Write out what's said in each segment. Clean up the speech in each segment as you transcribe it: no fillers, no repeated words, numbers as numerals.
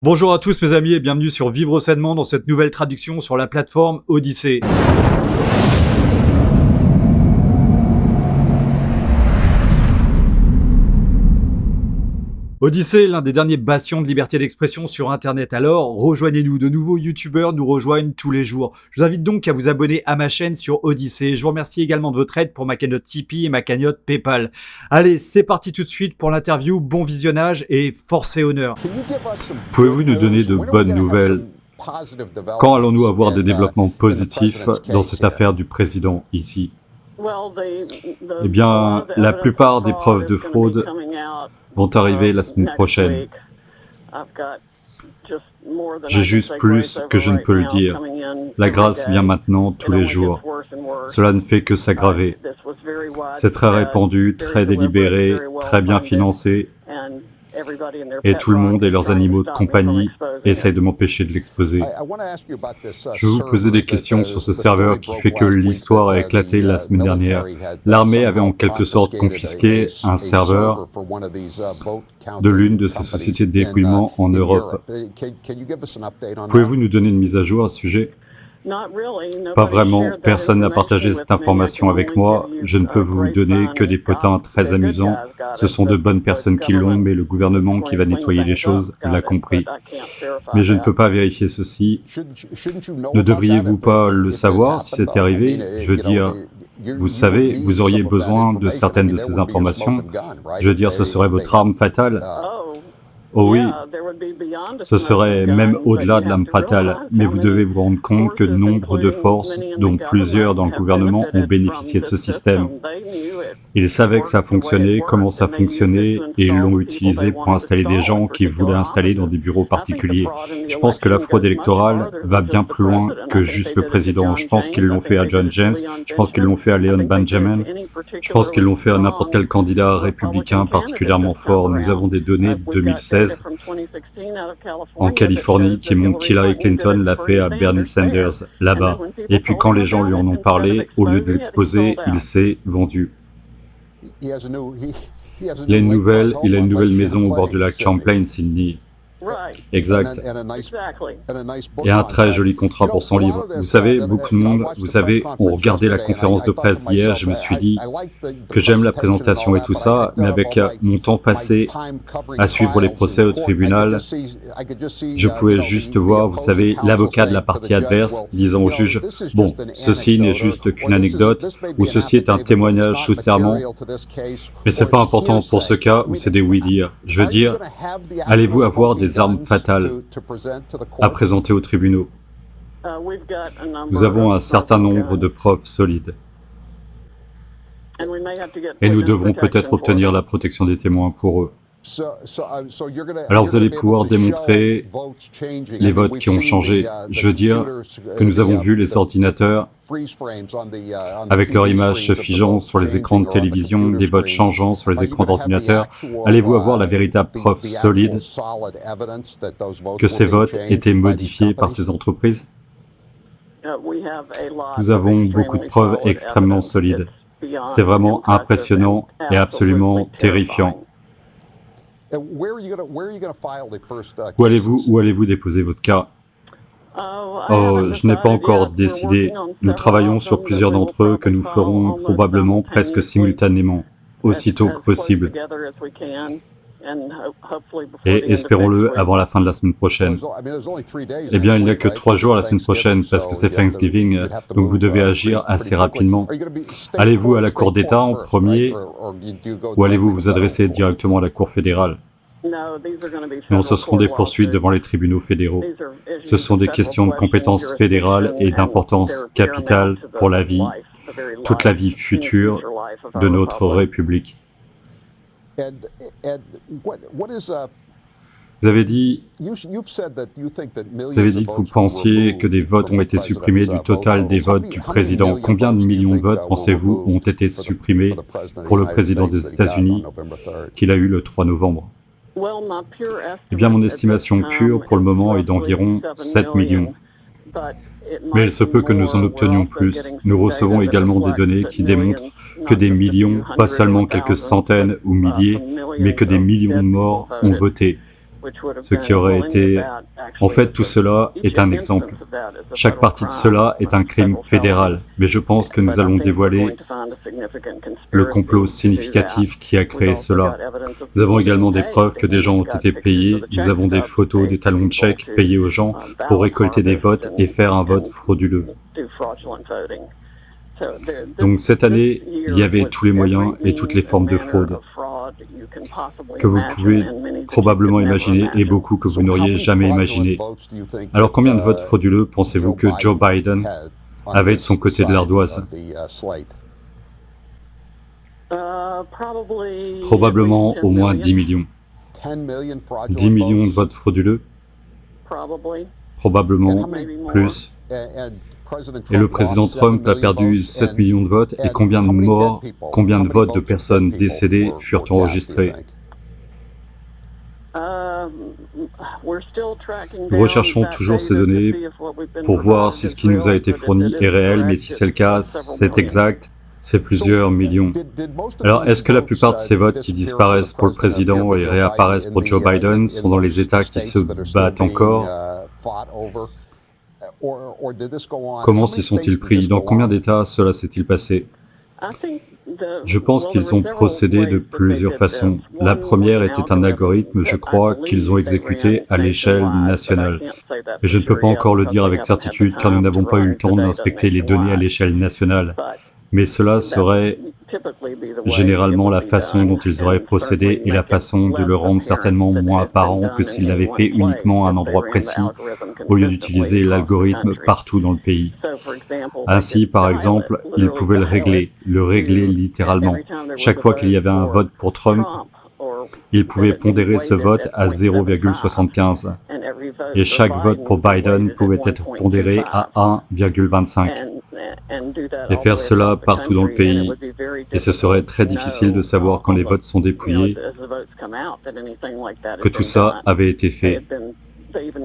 Bonjour à tous mes amis et bienvenue sur Vivre sainement dans cette nouvelle traduction sur la plateforme Odyssée. Odyssée est l'un des derniers bastions de liberté d'expression sur internet, alors rejoignez-nous, de nouveaux youtubeurs nous rejoignent tous les jours. Je vous invite donc à vous abonner à ma chaîne sur Odyssée. Je vous remercie également de votre aide pour ma cagnotte Tipeee et ma cagnotte Paypal. Allez, c'est parti tout de suite pour l'interview, bon visionnage et force et honneur. Pouvez-vous nous donner de bonnes nouvelles? Quand allons-nous avoir des développements positifs dans cette affaire du président ici? Eh bien, la plupart des preuves de fraude Vont arriver la semaine prochaine. J'ai juste plus que je ne peux le dire. La grâce vient maintenant tous les jours. Cela ne fait que s'aggraver. C'est très répandu, très délibéré, très bien financé, et tout le monde et leurs animaux de compagnie essayent de m'empêcher de l'exposer. Je vais vous poser des questions sur ce serveur qui fait que l'histoire a éclaté la semaine dernière. L'armée avait en quelque sorte confisqué un serveur de l'une de ces sociétés de dépouillement en Europe. Pouvez-vous nous donner une mise à jour à ce sujet? Pas vraiment, personne n'a partagé cette information avec moi. Je ne peux vous donner que des potins très amusants. Ce sont de bonnes personnes qui l'ont, mais le gouvernement qui va nettoyer les choses l'a compris. Mais je ne peux pas vérifier ceci. Ne devriez-vous pas le savoir si c'était arrivé? Je veux dire, vous savez, vous auriez besoin de certaines de ces informations. Je veux dire, ce serait votre arme fatale. Oh oui, ce serait même au-delà de l'arme fatale, mais vous devez vous rendre compte que nombre de forces, dont plusieurs dans le gouvernement, ont bénéficié de ce système. Ils savaient que ça fonctionnait, comment ça fonctionnait, et ils l'ont utilisé pour installer des gens qui voulaient installer dans des bureaux particuliers. Je pense que la fraude électorale va bien plus loin que juste le président. Je pense qu'ils l'ont fait à John James, je pense qu'ils l'ont fait à Leon Benjamin, je pense qu'ils l'ont fait à n'importe quel candidat républicain particulièrement fort. Nous avons des données de 2016 en Californie qui montrent qu'Hillary Clinton l'a fait à Bernie Sanders, là-bas. Et puis quand les gens lui en ont parlé, au lieu de l'exposer, il s'est vendu. Il a une nouvelle maison au bord du lac Champlain, Sydney. Exact. Et un très joli contrat pour son livre. Vous savez, beaucoup de monde, ont regardé la conférence de presse d'hier, je me suis dit que j'aime la présentation et tout ça, mais avec mon temps passé à suivre les procès au tribunal, je pouvais juste voir, vous savez, l'avocat de la partie adverse disant au juge, bon, ceci n'est juste qu'une anecdote, ou ceci est un témoignage sous serment, mais c'est pas important pour ce cas où c'est des oui-dire. Je veux dire, allez-vous avoir des armes fatales à présenter aux tribunaux? Nous avons un certain nombre de preuves solides. Et nous devrons peut-être obtenir la protection des témoins pour eux. Alors vous allez pouvoir démontrer les votes qui ont changé. Je veux dire que nous avons vu les ordinateurs avec leur image se figeant sur les écrans de télévision, des votes changeant sur les écrans d'ordinateur. Allez-vous avoir la véritable preuve solide que ces votes étaient modifiés par ces entreprises? Nous avons beaucoup de preuves extrêmement solides. C'est vraiment impressionnant et absolument terrifiant. Où allez-vous déposer votre cas? Oh, je n'ai pas encore décidé. Nous travaillons sur plusieurs d'entre eux que nous ferons probablement presque simultanément, aussitôt que possible. Et espérons-le avant la fin de la semaine prochaine. Eh bien, il n'y a que 3 jours la semaine prochaine parce que c'est Thanksgiving, donc vous devez agir assez rapidement. Allez-vous à la Cour d'État en premier ou allez-vous vous adresser directement à la Cour fédérale? Non, ce seront des poursuites devant les tribunaux fédéraux. Ce sont des questions de compétences fédérales et d'importance capitale pour la vie, toute la vie future de notre République. Vous avez dit que vous pensiez que des votes ont été supprimés du total des votes du président. Combien de millions de votes, pensez-vous, ont été supprimés pour le président des États-Unis qu'il a eu le 3 novembre? Eh bien, mon estimation pure pour le moment est d'environ 7 millions. Mais il se peut que nous en obtenions plus. Nous recevons également des données qui démontrent que des millions, pas seulement quelques centaines ou milliers, mais que des millions de morts ont voté. ce qui aurait été... En fait, tout cela est un exemple. Chaque partie de cela est un crime fédéral, mais je pense que nous allons dévoiler le complot significatif qui a créé cela. Nous avons également des preuves que des gens ont été payés, nous avons des photos, des talons de chèques payés aux gens pour récolter des votes et faire un vote frauduleux. Donc cette année, il y avait tous les moyens et toutes les formes de fraude que vous pouvez probablement imaginer et beaucoup que vous n'auriez jamais imaginé. Alors combien de votes frauduleux pensez-vous que Joe Biden avait de son côté de l'ardoise? Probablement au moins 10 millions. 10 millions de votes frauduleux? Probablement plus. Et le président Trump a perdu 7 millions de votes. Et combien de morts, combien de votes de personnes décédées furent enregistrés? Nous recherchons toujours ces données pour voir si ce qui nous a été fourni est réel, mais si c'est le cas, c'est exact, c'est plusieurs millions. Alors, est-ce que la plupart de ces votes qui disparaissent pour le président et réapparaissent pour Joe Biden sont dans les États qui se battent encore? Comment s'y sont-ils pris? Dans combien d'États cela s'est-il passé? Je pense qu'ils ont procédé de plusieurs façons. La première était un algorithme, je crois, qu'ils ont exécuté à l'échelle nationale. Mais je ne peux pas encore le dire avec certitude car nous n'avons pas eu le temps d'inspecter les données à l'échelle nationale. Mais cela serait généralement la façon dont ils auraient procédé et la façon de le rendre certainement moins apparent que s'ils l'avaient fait uniquement à un endroit précis, au lieu d'utiliser l'algorithme partout dans le pays. Ainsi, par exemple, ils pouvaient le régler littéralement. Chaque fois qu'il y avait un vote pour Trump, ils pouvaient pondérer ce vote à 0,75. Et chaque vote pour Biden pouvait être pondéré à 1,25. Et faire cela partout dans le pays, et ce serait très difficile de savoir quand les votes sont dépouillés, que tout ça avait été fait.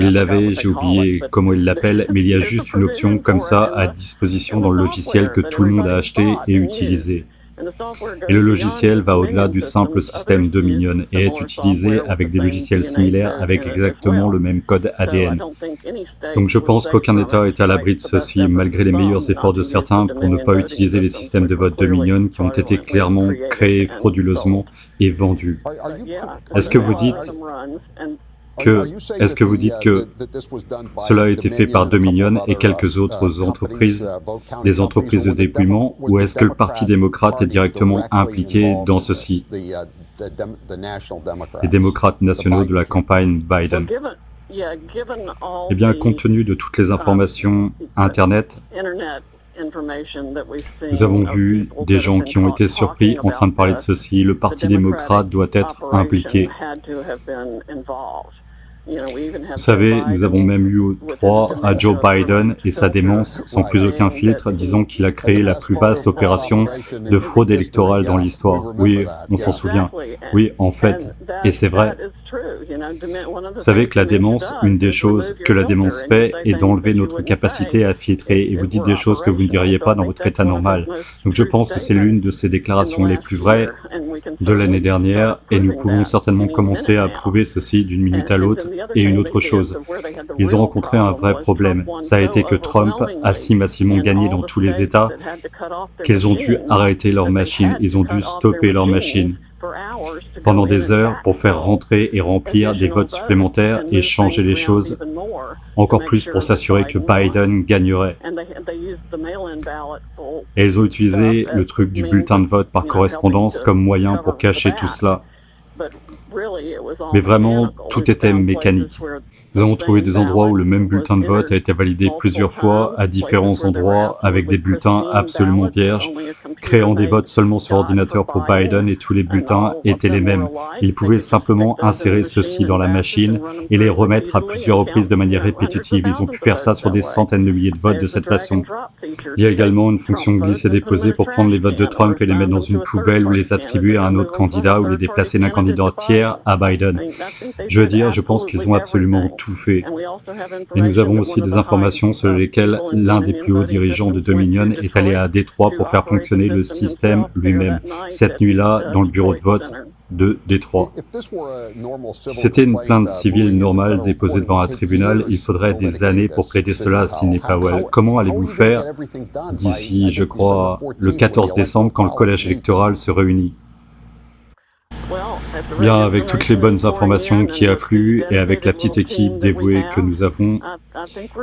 Ils l'avaient, j'ai oublié comment ils l'appellent, mais il y a juste une option comme ça à disposition dans le logiciel que tout le monde a acheté et utilisé. Et le logiciel va au-delà du simple système Dominion et est utilisé avec des logiciels similaires avec exactement le même code ADN. Donc je pense qu'aucun État est à l'abri de ceci, malgré les meilleurs efforts de certains pour ne pas utiliser les systèmes de vote Dominion qui ont été clairement créés frauduleusement et vendus. Est-ce que vous dites que cela a été fait par Dominion et quelques autres entreprises, des entreprises de dépouillement, ou est-ce que le Parti démocrate est directement impliqué dans ceci, les démocrates nationaux de la campagne Biden? Eh bien, compte tenu de toutes les informations Internet, nous avons vu des gens qui ont été surpris en train de parler de ceci. Le Parti démocrate doit être impliqué. Vous savez, nous avons même eu droit à Joe Biden et sa démence, sans plus aucun filtre, disant qu'il a créé la plus vaste opération de fraude électorale dans l'histoire. Oui, on s'en souvient. Oui, en fait, et c'est vrai. Vous savez que la démence, une des choses que la démence fait est d'enlever notre capacité à filtrer, et vous dites des choses que vous ne diriez pas dans votre état normal. Donc je pense que c'est l'une de ces déclarations les plus vraies de l'année dernière, et nous pouvons certainement commencer à prouver ceci d'une minute à l'autre. Et une autre chose, ils ont rencontré un vrai problème. Ça a été que Trump a si massivement gagné dans tous les États qu'ils ont dû arrêter leur machine, ils ont dû stopper leur machine pendant des heures pour faire rentrer et remplir des votes supplémentaires et changer les choses encore plus pour s'assurer que Biden gagnerait. Et ils ont utilisé le truc du bulletin de vote par correspondance comme moyen pour cacher tout cela. Mais vraiment, tout était mécanique. Nous avons trouvé des endroits où le même bulletin de vote a été validé plusieurs fois à différents endroits avec des bulletins absolument vierges, créant des votes seulement sur ordinateur pour Biden et tous les bulletins étaient les mêmes. Ils pouvaient simplement insérer ceux-ci dans la machine et les remettre à plusieurs reprises de manière répétitive. Ils ont pu faire ça sur des centaines de milliers de votes de cette façon. Il y a également une fonction glisser-déposer pour prendre les votes de Trump et les mettre dans une poubelle ou les attribuer à un autre candidat ou les déplacer d'un candidat tiers à Biden. Je veux dire, je pense qu'ils ont absolument tout fait. Et nous avons aussi des informations sur lesquelles l'un des plus hauts dirigeants de Dominion est allé à Détroit pour faire fonctionner le système lui-même. Cette nuit-là, dans le bureau de vote, de Détroit. Si c'était une plainte civile normale déposée devant un tribunal, il faudrait des années pour plaider cela, Sidney Powell. Comment allez-vous faire d'ici, je crois, le 14 décembre, quand le collège électoral se réunit? Bien, avec toutes les bonnes informations qui affluent et avec la petite équipe dévouée que nous avons,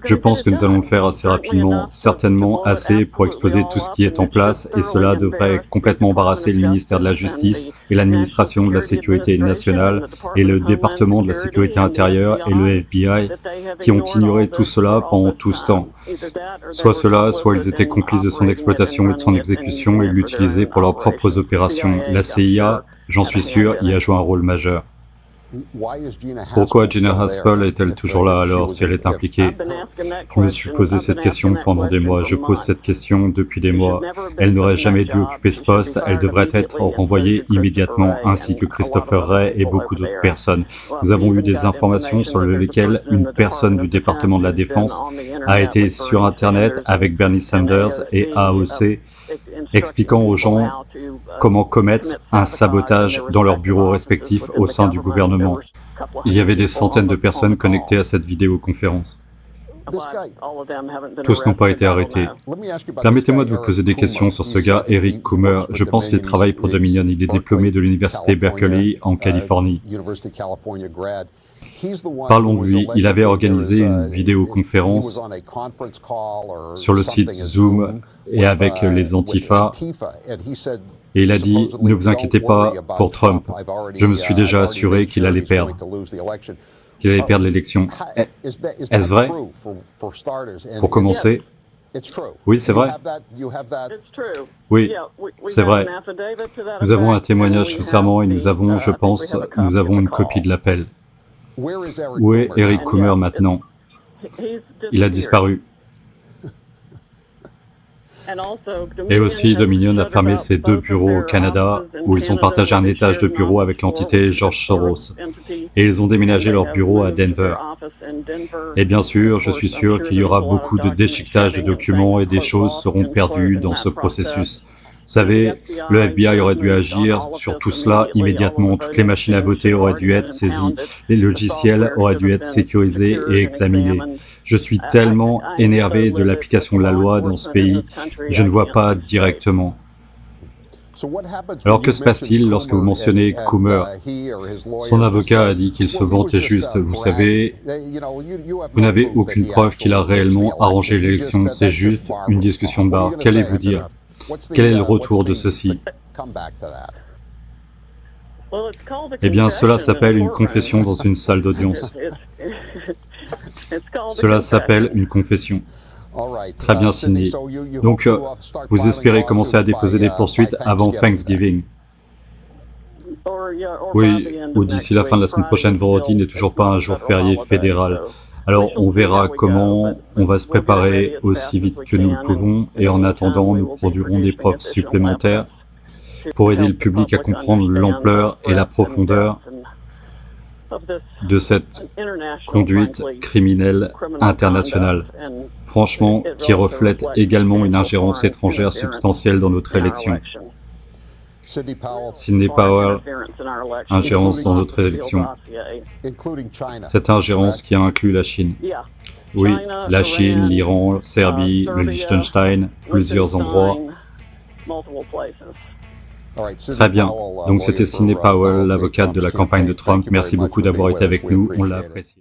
je pense que nous allons le faire assez rapidement, certainement assez pour exposer tout ce qui est en place, et cela devrait complètement embarrasser le ministère de la Justice et l'administration de la Sécurité nationale et le département de la Sécurité intérieure et le FBI qui ont ignoré tout cela pendant tout ce temps. Soit cela, soit ils étaient complices de son exploitation et de son exécution et l'utilisaient pour leurs propres opérations. La CIA, j'en suis sûr, y a joué un rôle majeur. Pourquoi Gina Haspel est-elle toujours là alors, si elle est impliquée? Je me suis posé cette question pendant des mois. Je pose cette question depuis des mois. Elle n'aurait jamais dû occuper ce poste. Elle devrait être renvoyée immédiatement, ainsi que Christopher Wray et beaucoup d'autres personnes. Nous avons eu des informations sur lesquelles une personne du département de la Défense a été sur Internet avec Bernie Sanders et AOC, expliquant aux gens comment commettre un sabotage dans leurs bureaux respectifs au sein du gouvernement. Il y avait des centaines de personnes connectées à cette vidéoconférence. Tous n'ont pas été arrêtés. Permettez-moi de vous poser des questions sur ce gars, Eric Coomer. Je pense qu'il travaille pour Dominion. Il est diplômé de l'université Berkeley en Californie. Parlons de lui. Il avait organisé une vidéoconférence sur le site Zoom et avec les Antifa. Et il a dit, ne vous inquiétez pas pour Trump. Je me suis déjà assuré qu'il allait perdre. Qu'il allait perdre l'élection. Est-ce vrai? Pour commencer, oui, c'est vrai. Oui, c'est vrai. Nous avons un témoignage sous serment et nous avons, je pense, nous avons une copie de l'appel. Où est Eric Coomer maintenant? Il a disparu. Et aussi, Dominion a fermé ses 2 bureaux au Canada, où ils ont partagé un étage de bureau avec l'entité George Soros. Et ils ont déménagé leur bureau à Denver. Et bien sûr, je suis sûr qu'il y aura beaucoup de déchiquetage de documents et des choses seront perdues dans ce processus. Vous savez, le FBI aurait dû agir sur tout cela immédiatement. Toutes les machines à voter auraient dû être saisies. Les logiciels auraient dû être sécurisés et examinés. Je suis tellement énervé de l'application de la loi dans ce pays, je ne vois pas directement. Alors que se passe-t-il lorsque vous mentionnez Coomer? Son avocat a dit qu'il se vantait juste. Vous savez, vous n'avez aucune preuve qu'il a réellement arrangé l'élection. C'est juste une discussion de bar. Qu'allez-vous dire? Quel est le retour de ceci? Eh bien, cela s'appelle une confession dans une salle d'audience. Cela s'appelle une confession. Très bien, Sidney. Donc, vous espérez commencer à déposer des poursuites avant Thanksgiving? Oui, ou d'ici la fin de la semaine prochaine. Vendredi n'est toujours pas un jour férié fédéral. Alors, on verra comment on va se préparer aussi vite que nous le pouvons, et en attendant, nous produirons des preuves supplémentaires pour aider le public à comprendre l'ampleur et la profondeur de cette conduite criminelle internationale, franchement, qui reflète également une ingérence étrangère substantielle dans notre élection. Sidney Powell, ingérence dans notre élection. Cette ingérence qui inclut la Chine. Oui, la Chine, l'Iran, Serbie, le Liechtenstein, plusieurs endroits. Très bien. Donc c'était Sidney Powell, l'avocate de la campagne de Trump. Merci beaucoup d'avoir été avec nous, on l'a apprécié.